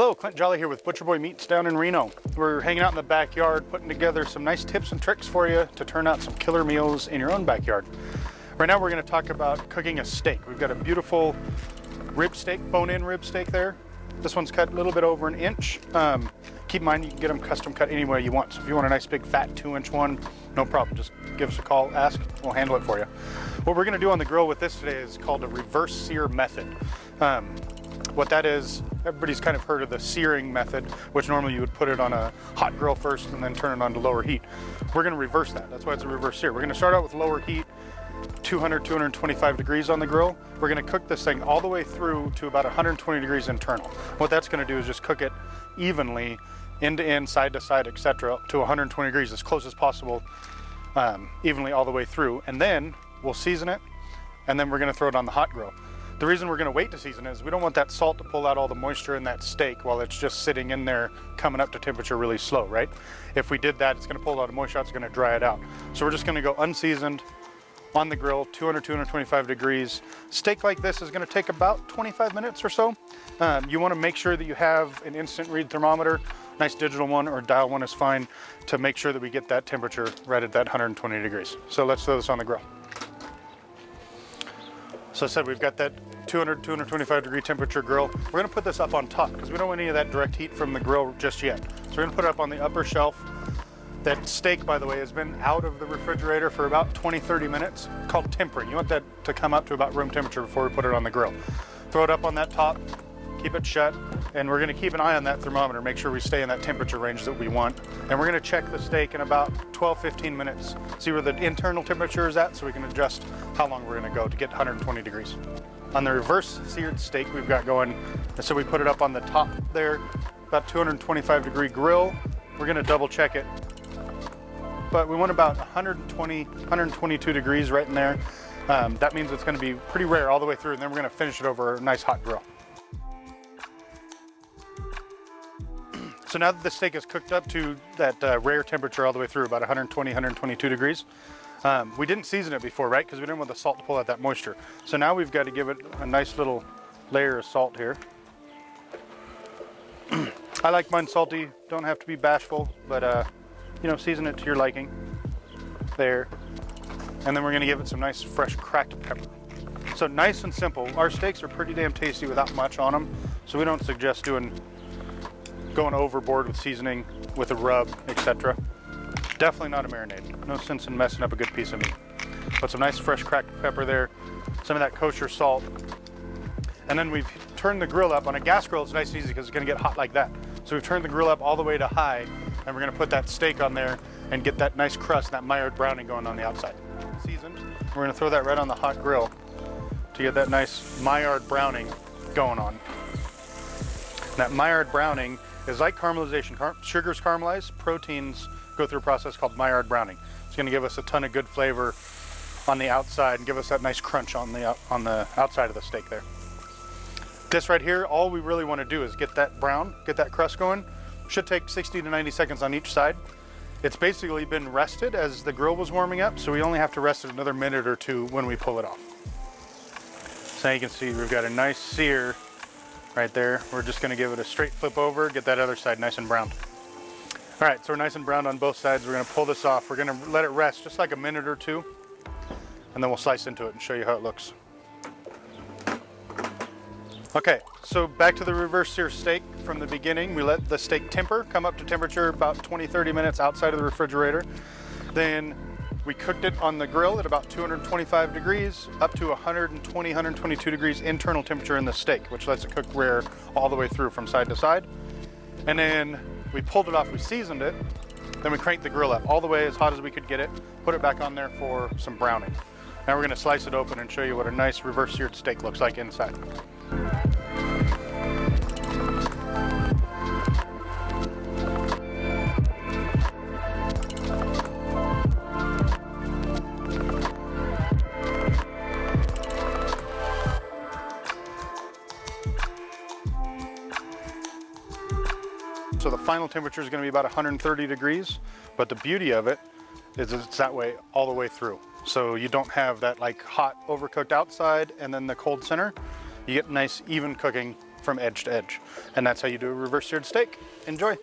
Hello, Clint Jolly here with Butcher Boy Meats down in Reno. We're hanging out in the backyard, putting together some nice tips and tricks for you to turn out some killer meals in your own backyard. Right now we're going to talk about cooking a steak. We've got a beautiful rib steak, bone-in rib steak there. This one's cut a little bit over 1 inch. Keep in mind you can get them custom cut any way you want. So if you want a nice big fat 2-inch one, no problem. Just give us a call, ask, we'll handle it for you. What we're going to do on the grill with this today is called a reverse sear method. What that is, everybody's kind of heard of the searing method, which normally you would put it on a hot grill first and then turn it on to lower heat. We're going to reverse that. That's why it's a reverse sear. We're going to start out with lower heat, 225 degrees on the grill. We're going to cook this thing all the way through to about 120 degrees internal. What that's going to do is just cook it evenly, end to end, side to side, etc., to 120 degrees as close as possible, evenly all the way through. And then we'll season it, and then we're going to throw it on the hot grill. The reason we're going to wait to season it is we don't want that salt to pull out all the moisture in that steak while it's just sitting in there coming up to temperature really slow, right? If we did that, it's going to pull a lot of moisture out, it's going to dry it out. So we're just going to go unseasoned on the grill, 225 degrees. Steak like this is going to take about 25 minutes or so. You want to make sure that you have an instant read thermometer, nice digital one or dial one is fine, to make sure that we get that temperature right at that 120 degrees. So let's throw this on the grill. So I said we've got that 225 degree temperature grill. We're going to put this up on top because we don't want any of that direct heat from the grill just yet. So we're going to put it up on the upper shelf. That steak, by the way, has been out of the refrigerator for about 20-30 minutes, called tempering. You want that to come up to about room temperature before we put it on the grill. Throw it up on that top, keep it shut, and we're going to keep an eye on that thermometer, make sure we stay in that temperature range that we want. And we're going to check the steak in about 12-15 minutes, see where the internal temperature is at so we can adjust how long we're going to go to get 120 degrees. On the reverse seared steak we've got going, so we put it up on the top there, about 225 degree grill. We're going to double check it, but we want about 122 degrees right in there. That means it's going to be pretty rare all the way through, and then we're going to finish it over a nice hot grill. So now that the steak is cooked up to that rare temperature all the way through, about 120, 122 degrees, we didn't season it before, right? Because we didn't want the salt to pull out that moisture. So now we've got to give it a nice little layer of salt here. I like mine salty, don't have to be bashful, but you know, season it to your liking. There. And then we're gonna give it some nice fresh cracked pepper. So nice and simple. Our steaks are pretty damn tasty without much on them, so we don't suggest going overboard with seasoning with a rub, etc. Definitely not a marinade. No sense in messing up a good piece of meat. Put some nice fresh cracked pepper there, some of that kosher salt, and then we've turned the grill up. On a gas grill it's nice and easy because it's going to get hot like that. So we've turned the grill up all the way to high, and we're going to put that steak on there and get that nice crust, that Maillard browning going on the outside. Seasoned. We're going to throw that right on the hot grill to get that nice Maillard browning going on. And that Maillard browning is like caramelization. Sugars caramelize, proteins go through a process called Maillard browning. It's going to give us a ton of good flavor on the outside and give us that nice crunch on the outside of the steak there. This right here, all we really want to do is get that brown, get that crust going. Should take 60 to 90 seconds on each side. It's basically been rested as the grill was warming up, so we only have to rest it another minute or two when we pull it off. So now you can see we've got a nice sear right there. We're just going to give it a straight flip over, get that other side nice and browned. All right, so we're nice and browned on both sides. We're going to pull this off. We're going to let it rest just like a minute or two, and then we'll slice into it and show you how it looks. Okay, so back to the reverse sear steak from the beginning. We let the steak temper, come up to temperature about 20-30 minutes outside of the refrigerator. Then we cooked it on the grill at about 225 degrees, up to 120, 122 degrees internal temperature in the steak, which lets it cook rare all the way through from side to side. And then we pulled it off, we seasoned it, then we cranked the grill up all the way as hot as we could get it, put it back on there for some browning. Now we're gonna slice it open and show you what a nice reverse seared steak looks like inside. So the final temperature is going to be about 130 degrees, but the beauty of it is it's that way all the way through. So you don't have that like hot overcooked outside and then the cold center. You get nice even cooking from edge to edge. And that's how you do a reverse seared steak. Enjoy.